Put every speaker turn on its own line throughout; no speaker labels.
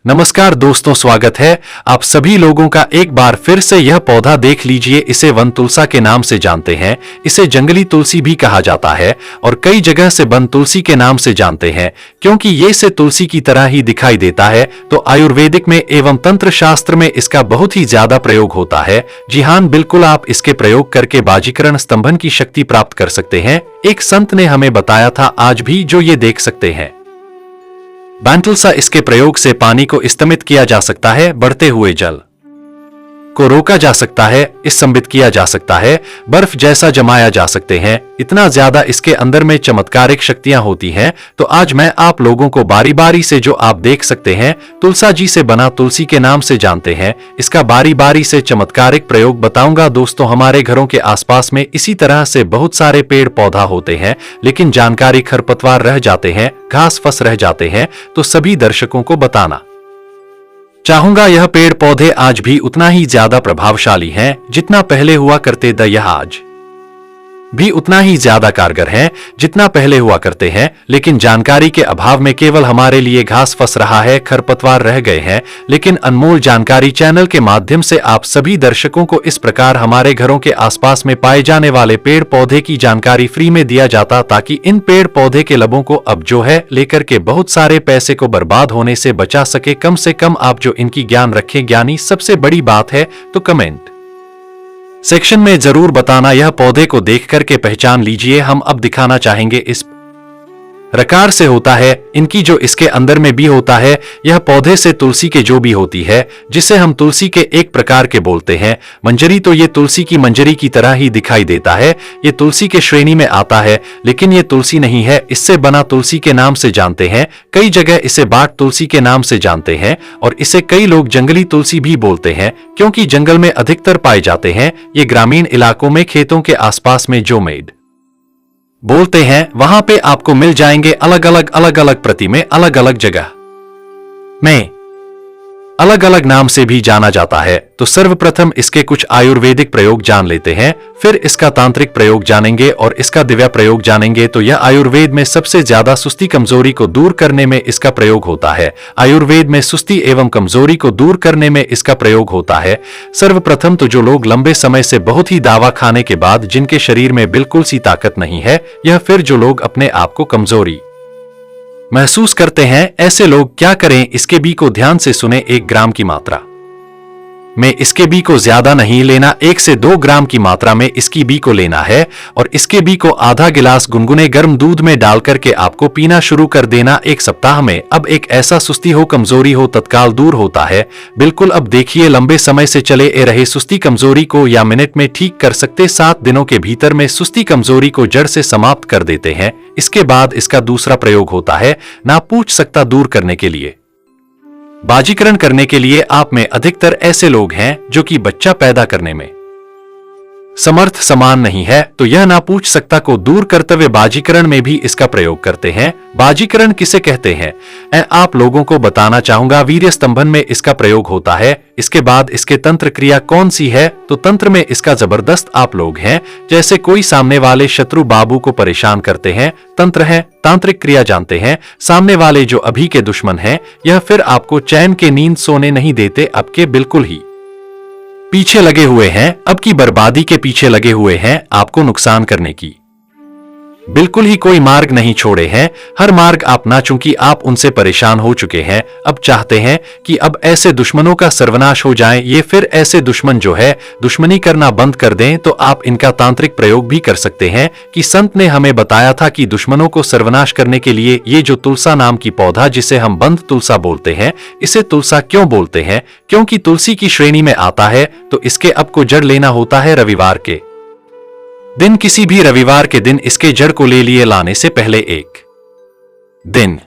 नमस्कार दोस्तों, स्वागत है आप सभी लोगों का एक बार फिर से। यह पौधा देख लीजिए, इसे वन तुलसा के नाम से जानते हैं। इसे जंगली तुलसी भी कहा जाता है और कई जगह से वन तुलसी के नाम से जानते हैं क्योंकि ये से तुलसी की तरह ही दिखाई देता है। तो आयुर्वेदिक में एवं तंत्र शास्त्र में इसका बहुत ही ज्यादा प्रयोग होता है। जी हाँ, बिल्कुल, आप इसके प्रयोग करके बाजीकरण स्तंभन की शक्ति प्राप्त कर सकते हैं। एक संत ने हमें बताया था आज भी, जो ये देख सकते हैं। बांटुलसा, इसके प्रयोग से पानी को स्तमित किया जा सकता है, बढ़ते हुए जल को रोका जा सकता है, स्तंभित किया जा सकता है, बर्फ जैसा जमाया जा सकते हैं। इतना ज्यादा इसके अंदर में चमत्कारिक शक्तियां होती हैं। तो आज मैं आप लोगों को बारी बारी से, जो आप देख सकते हैं, तुलसा जी से बना तुलसी के नाम से जानते हैं, इसका बारी बारी से चमत्कारिक प्रयोग बताऊंगा। दोस्तों, हमारे घरों के आसपास में इसी तरह से बहुत सारे पेड़ पौधा होते हैं, लेकिन जानकारी खरपतवार रह जाते हैं, घास फस रह जाते हैं। तो सभी दर्शकों को बताना चाहूंगा, यह पेड़ पौधे आज भी उतना ही ज्यादा प्रभावशाली हैं जितना पहले हुआ करते थे। यह आज भी उतना ही ज्यादा कारगर हैं जितना पहले हुआ करते हैं, लेकिन जानकारी के अभाव में केवल हमारे लिए घास फंस रहा है, खरपतवार रह गए हैं। लेकिन अनमोल जानकारी चैनल के माध्यम से आप सभी दर्शकों को इस प्रकार हमारे घरों के आसपास में पाए जाने वाले पेड़ पौधे की जानकारी फ्री में दिया जाता, ताकि इन पेड़ पौधे के लबों को अब जो है लेकर के बहुत सारे पैसे को बर्बाद होने से बचा सके। कम से कम आप जो इनकी ज्ञान रखें ज्ञानी। सबसे बड़ी बात है तो कमेंट सेक्शन में जरूर बताना, यह पौधे को देख करके पहचान लीजिए। हम अब दिखाना चाहेंगे इस प्रकार से होता है, इनकी जो इसके अंदर में भी होता है। यह पौधे से तुलसी के जो भी होती है, जिसे हम तुलसी के एक प्रकार के बोलते हैं मंजरी, तो ये तुलसी की मंजरी की तरह ही दिखाई देता है। ये तुलसी के श्रेणी में आता है, लेकिन ये तुलसी नहीं है। इससे बना तुलसी के नाम से जानते हैं। कई जगह इसे बाट तुलसी के नाम से जानते हैं और इसे कई लोग जंगली तुलसी भी बोलते हैं, क्योंकि जंगल में अधिकतर पाए जाते हैं। ये ग्रामीण इलाकों में खेतों के आसपास में जो मेड बोलते हैं, वहां पे आपको मिल जाएंगे। अलग अलग प्रति में अलग अलग जगह में अलग अलग नाम से भी जाना जाता है। तो सर्वप्रथम इसके कुछ आयुर्वेदिक प्रयोग जान लेते हैं, फिर इसका तांत्रिक प्रयोग जानेंगे और इसका दिव्य प्रयोग जानेंगे। तो यह आयुर्वेद में सबसे ज्यादा सुस्ती कमजोरी को दूर करने में इसका प्रयोग होता है। आयुर्वेद में सुस्ती एवं कमजोरी को दूर करने में इसका प्रयोग होता है। सर्वप्रथम तो जो लोग लंबे समय से बहुत ही दवा खाने के बाद जिनके शरीर में बिल्कुल सी ताकत नहीं है, यह फिर जो लोग अपने आप को कमजोरी महसूस करते हैं, ऐसे लोग क्या करें, इसके बी को ध्यान से सुने। 1 ग्राम की मात्रा में इसके बी को ज्यादा नहीं लेना, 1 से 2 ग्राम की मात्रा में इसकी बी को लेना है और इसके बी को आधा गिलास गुनगुने गर्म दूध में डाल करके आपको पीना शुरू कर देना 1 सप्ताह में। अब एक ऐसा सुस्ती हो, कमजोरी हो, तत्काल दूर होता है बिल्कुल। अब देखिए, लंबे समय से चले रहे सुस्ती कमजोरी को या मिनट में ठीक कर सकते। 7 दिनों के भीतर में सुस्ती कमजोरी को जड़ से समाप्त कर देते हैं। इसके बाद इसका दूसरा प्रयोग होता है ना पूछ सकता दूर करने के लिए। बाजीकरण करने के लिए आप में अधिकतर ऐसे लोग हैं जो कि बच्चा पैदा करने में समर्थ समान नहीं है, तो यह ना पूछ सकता को दूर करते हुए बाजीकरण में भी इसका प्रयोग करते हैं। बाजीकरण किसे कहते हैं, आप लोगों को बताना चाहूंगा। वीर्य स्तंभन में इसका प्रयोग होता है। इसके बाद इसके तंत्र क्रिया कौन सी है, तो तंत्र में इसका जबरदस्त आप लोग हैं जैसे कोई सामने वाले शत्रु बाबू को परेशान करते हैं, तंत्र है। तांत्रिक क्रिया जानते हैं, सामने वाले जो अभी के दुश्मन हैं, यह फिर आपको चैन के नींद सोने नहीं देते, अब के बिल्कुल ही पीछे लगे हुए हैं, अब की बर्बादी के पीछे लगे हुए हैं, आपको नुकसान करने की बिल्कुल ही कोई मार्ग नहीं छोड़े हैं। हर मार्ग अपना चूंकि आप उनसे परेशान हो चुके हैं, अब चाहते हैं कि अब ऐसे दुश्मनों का सर्वनाश हो जाए। ये फिर ऐसे दुश्मन जो है दुश्मनी करना बंद कर दें, तो आप इनका तांत्रिक प्रयोग भी कर सकते हैं। कि संत ने हमें बताया था कि दुश्मनों को सर्वनाश करने के लिए ये जो तुलसा नाम की पौधा, जिसे हम बंद तुलसा बोलते हैं, इसे तुलसा क्यों बोलते हैं, क्योंकि तुलसी की श्रेणी में आता है। तो इसके अब को जड़ लेना होता है रविवार के दिन। किसी भी रविवार के दिन इसके जड़ को ले लिए लाने से पहले 1 दिन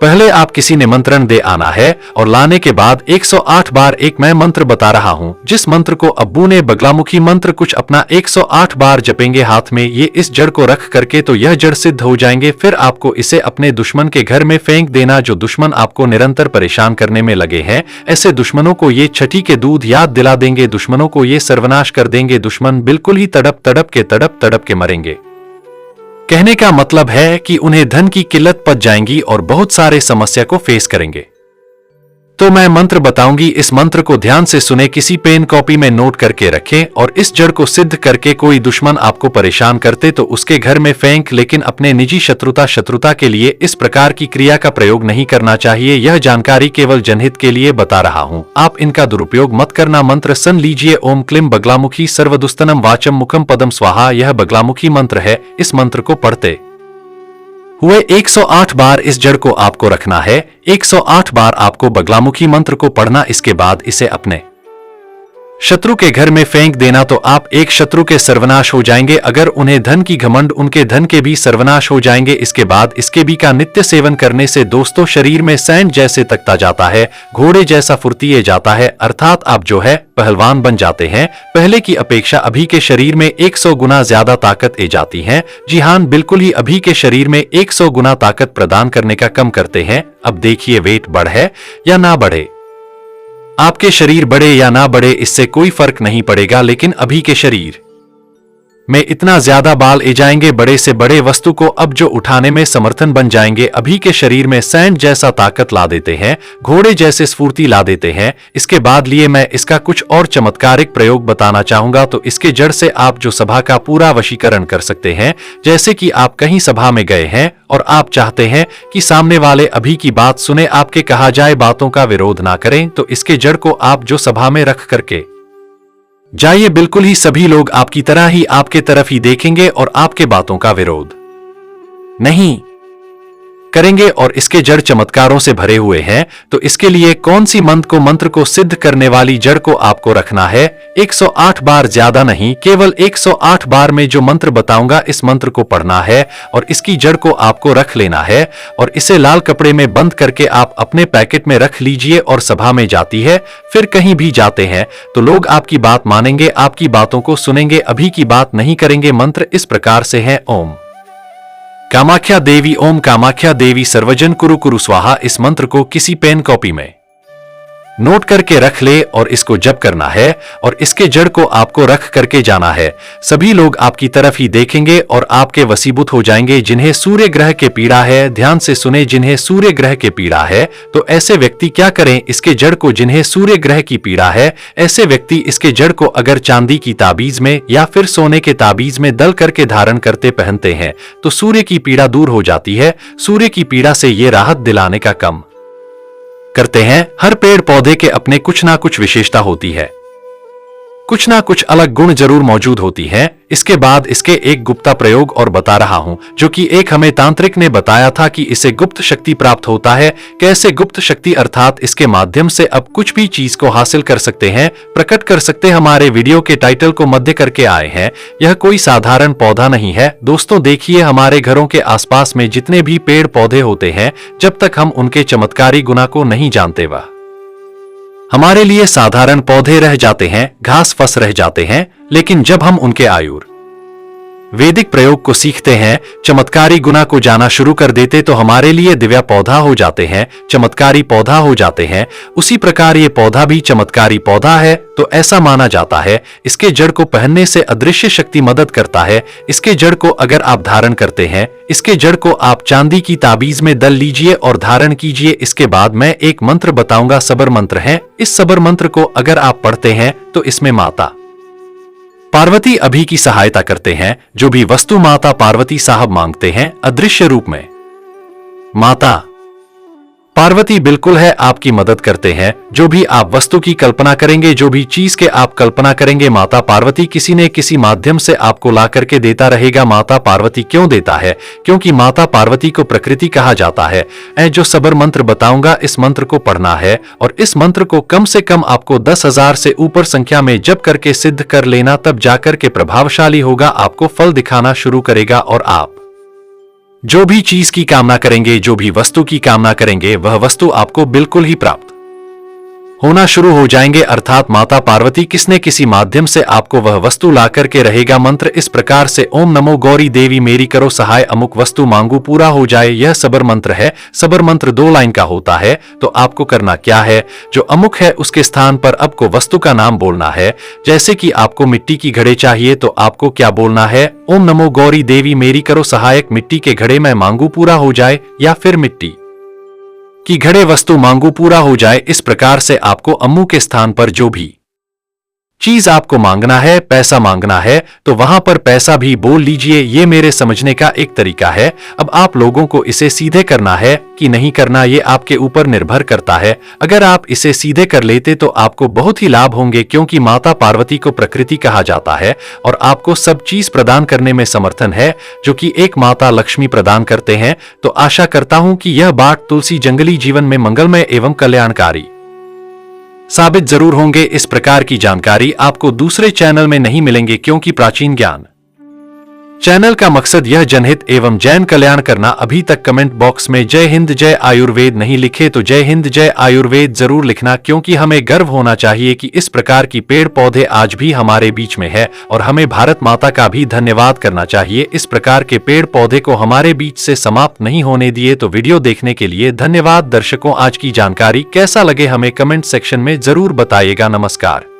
पहले आप किसी निमंत्रण दे आना है और लाने के बाद 108 बार एक मैं मंत्र बता रहा हूं, जिस मंत्र को अब्बू ने बगलामुखी मंत्र कुछ अपना 108 बार जपेंगे हाथ में ये इस जड़ को रख करके, तो यह जड़ सिद्ध हो जाएंगे। फिर आपको इसे अपने दुश्मन के घर में फेंक देना, जो दुश्मन आपको निरंतर परेशान करने में लगे हैं। ऐसे दुश्मनों को ये छठी के दूध याद दिला देंगे, दुश्मनों को ये सर्वनाश कर देंगे। दुश्मन बिल्कुल ही तड़प तड़प के मरेंगे। कहने का मतलब है कि उन्हें धन की किल्लत पड़ जाएंगी और बहुत सारे समस्या को फेस करेंगे। तो मैं मंत्र बताऊंगी, इस मंत्र को ध्यान से सुने, किसी पेन कॉपी में नोट करके रखें और इस जड़ को सिद्ध करके कोई दुश्मन आपको परेशान करते तो उसके घर में फेंक, लेकिन अपने निजी शत्रुता के लिए इस प्रकार की क्रिया का प्रयोग नहीं करना चाहिए। यह जानकारी केवल जनहित के लिए बता रहा हूं, आप इनका दुरुपयोग मत करना। मंत्र सुन लीजिए। ओम क्लीम बगलामुखी सर्वदुस्तनम वाचम मुखम पदम स्वाहा। यह बगलामुखी मंत्र है। इस मंत्र को पढ़ते हुए 108 बार इस जड़ को आपको रखना है। 108 बार आपको बगलामुखी मंत्र को पढ़ना। इसके बाद इसे अपने शत्रु के घर में फेंक देना तो आप एक शत्रु के सर्वनाश हो जाएंगे। अगर उन्हें धन की घमंड, उनके धन के भी सर्वनाश हो जाएंगे। इसके बाद इसके भी का नित्य सेवन करने से दोस्तों शरीर में सैंड जैसे तकता जाता है, घोड़े जैसा फुर्तीले जाता है, अर्थात आप जो है पहलवान बन जाते हैं। पहले की अपेक्षा अभी के शरीर में 100 गुना ज्यादा ताकत ए जाती है। जी हां, बिल्कुल ही अभी के शरीर में 100 गुना ताकत प्रदान करने का कम करते हैं। अब देखिए, वेट बढ़े या ना बढ़े, आपके शरीर बढ़े या ना बढ़े, इससे कोई फर्क नहीं पड़ेगा, लेकिन अभी के शरीर में इतना ज्यादा बाल ए जाएंगे, बड़े से बड़े वस्तु को अब जो उठाने में समर्थन बन जाएंगे। अभी के शरीर में सैंड जैसा ताकत ला देते हैं, घोड़े जैसे स्फूर्ति ला देते हैं। इसके बाद लिए मैं इसका कुछ और चमत्कारिक प्रयोग बताना चाहूंगा। तो इसके जड़ से आप जो सभा का पूरा वशीकरण कर सकते हैं। जैसे कि आप कहीं सभा में गए हैं और आप चाहते हैं कि सामने वाले अभी की बात सुने, आपके कहा जाए बातों का विरोध ना करें, तो इसके जड़ को आप जो सभा में रख करके जाइए, बिल्कुल ही सभी लोग आपकी तरह ही आपके तरफ ही देखेंगे और आपके बातों का विरोध नहीं करेंगे और इसके जड़ चमत्कारों से भरे हुए हैं। तो इसके लिए कौन सी मंत्र को सिद्ध करने वाली जड़ को आपको रखना है। 108 बार, ज्यादा नहीं, केवल 108 बार में जो मंत्र बताऊंगा इस मंत्र को पढ़ना है और इसकी जड़ को आपको रख लेना है और इसे लाल कपड़े में बंद करके आप अपने पैकेट में रख लीजिए। और सभा में जाती है, फिर कहीं भी जाते हैं तो लोग आपकी बात मानेंगे, आपकी बातों को सुनेंगे, अभी की बात नहीं करेंगे। मंत्र इस प्रकार से है। ओम कामाख्या देवी, ओम कामाख्या देवी सर्वजन कुरु कुरु स्वाहा। इस मंत्र को किसी पेन कॉपी में नोट करके रख ले और इसको जप करना है और इसके जड़ को आपको रख करके जाना है। सभी लोग आपकी तरफ ही देखेंगे और आपके वसीभूत हो जाएंगे। जिन्हें सूर्य ग्रह के पीड़ा है, ध्यान से सुने, जिन्हें सूर्य ग्रह के पीड़ा है तो ऐसे व्यक्ति क्या करें, इसके जड़ को, जिन्हें सूर्य ग्रह की पीड़ा है ऐसे व्यक्ति इसके जड़ को अगर चांदी की ताबीज में या फिर सोने के ताबीज में दल करके धारण करते पहनते हैं तो सूर्य की पीड़ा दूर हो जाती है। सूर्य की पीड़ा से ये राहत दिलाने का काम करते हैं। हर पेड़ पौधे के अपने कुछ ना कुछ विशेषता होती है, कुछ ना कुछ अलग गुण जरूर मौजूद होती है। इसके बाद इसके एक गुप्ता प्रयोग और बता रहा हूं, जो कि एक हमें तांत्रिक ने बताया था कि इसे गुप्त शक्ति प्राप्त होता है। कैसे गुप्त शक्ति, अर्थात इसके माध्यम से अब कुछ भी चीज को हासिल कर सकते हैं, प्रकट कर सकते हैं। हमारे वीडियो के टाइटल को मध्य करके आए हैं। यह कोई साधारण पौधा नहीं है दोस्तों। देखिए, हमारे घरों के आसपास में जितने भी पेड़ पौधे होते हैं, जब तक हम उनके चमत्कारी गुना को नहीं जानते वह हमारे लिए साधारण पौधे रह जाते हैं, घास फस रह जाते हैं। लेकिन जब हम उनके वैदिक प्रयोग को सीखते हैं, चमत्कारी गुना को जाना शुरू कर देते तो हमारे लिए दिव्या पौधा हो जाते हैं, चमत्कारी पौधा हो जाते हैं। उसी प्रकार ये पौधा भी चमत्कारी पौधा है। तो ऐसा माना जाता है इसके जड़ को पहनने से अदृश्य शक्ति मदद करता है। इसके जड़ को अगर आप धारण करते हैं, इसके जड़ को आप चांदी की ताबीज में दल लीजिए और धारण कीजिए। इसके बाद मैं एक मंत्र बताऊंगा, सबर मंत्र है। इस सबर मंत्र को अगर आप पढ़ते हैं तो इसमें माता पार्वती अभी की सहायता करते हैं। जो भी वस्तु माता पार्वती साहब मांगते हैं अदृश्य रूप में माता पार्वती बिल्कुल है आपकी मदद करते हैं। जो भी आप वस्तु की कल्पना करेंगे, जो भी चीज के आप कल्पना करेंगे, माता पार्वती किसी न किसी माध्यम से आपको ला करके देता रहेगा। माता पार्वती क्यों देता है? क्योंकि माता पार्वती को प्रकृति कहा जाता है। जो सबर मंत्र बताऊंगा इस मंत्र को पढ़ना है और इस मंत्र को कम से कम आपको 10,000 से ऊपर संख्या में जप करके सिद्ध कर लेना, तब जाकर के प्रभावशाली होगा, आपको फल दिखाना शुरू करेगा और आप जो भी चीज की कामना करेंगे, जो भी वस्तु की कामना करेंगे, वह वस्तु आपको बिल्कुल ही प्राप्त होना शुरू हो जाएंगे। अर्थात माता पार्वती किसने किसी माध्यम से आपको वह वस्तु ला करके रहेगा। मंत्र इस प्रकार से, ओम नमो गौरी देवी मेरी करो सहाय, अमुक वस्तु मांगू पूरा हो जाए। यह सबर मंत्र है। सबर मंत्र 2 लाइन का होता है। तो आपको करना क्या है, जो अमुक है उसके स्थान पर आपको वस्तु का नाम बोलना है। जैसे कि आपको मिट्टी की घड़े चाहिए तो आपको क्या बोलना है, ओम नमो गौरी देवी मेरी करो सहायक, मिट्टी के घड़े में मांगू पूरा हो जाए। या फिर मिट्टी कि घड़े वस्तु मांगू पूरा हो जाए। इस प्रकार से आपको अम्मू के स्थान पर जो भी चीज आपको मांगना है, पैसा मांगना है, तो वहां पर पैसा भी बोल लीजिए। ये मेरे समझने का एक तरीका है। अब आप लोगों को इसे सीधे करना है कि नहीं करना, ये आपके ऊपर निर्भर करता है। अगर आप इसे सीधे कर लेते तो आपको बहुत ही लाभ होंगे, क्योंकि माता पार्वती को प्रकृति कहा जाता है और आपको सब चीज प्रदान करने में समर्थन है, जो कि एक माता लक्ष्मी प्रदान करते हैं। तो आशा करता हूं कि यह बात तुलसी जंगली जीवन में मंगलमय एवं कल्याणकारी साबित जरूर होंगे। इस प्रकार की जानकारी आपको दूसरे चैनल में नहीं मिलेंगे, क्योंकि प्राचीन ज्ञान चैनल का मकसद यह जनहित एवं जैन कल्याण करना। अभी तक कमेंट बॉक्स में जय हिंद जय आयुर्वेद नहीं लिखे तो जय हिंद जय आयुर्वेद जरूर लिखना, क्योंकि हमें गर्व होना चाहिए कि इस प्रकार की पेड़ पौधे आज भी हमारे बीच में है और हमें भारत माता का भी धन्यवाद करना चाहिए। इस प्रकार के पेड़ पौधे को हमारे बीच से समाप्त नहीं होने दिए। तो वीडियो देखने के लिए धन्यवाद दर्शकों। आज की जानकारी कैसा लगे हमें कमेंट सेक्शन में जरूर बताइएगा। नमस्कार।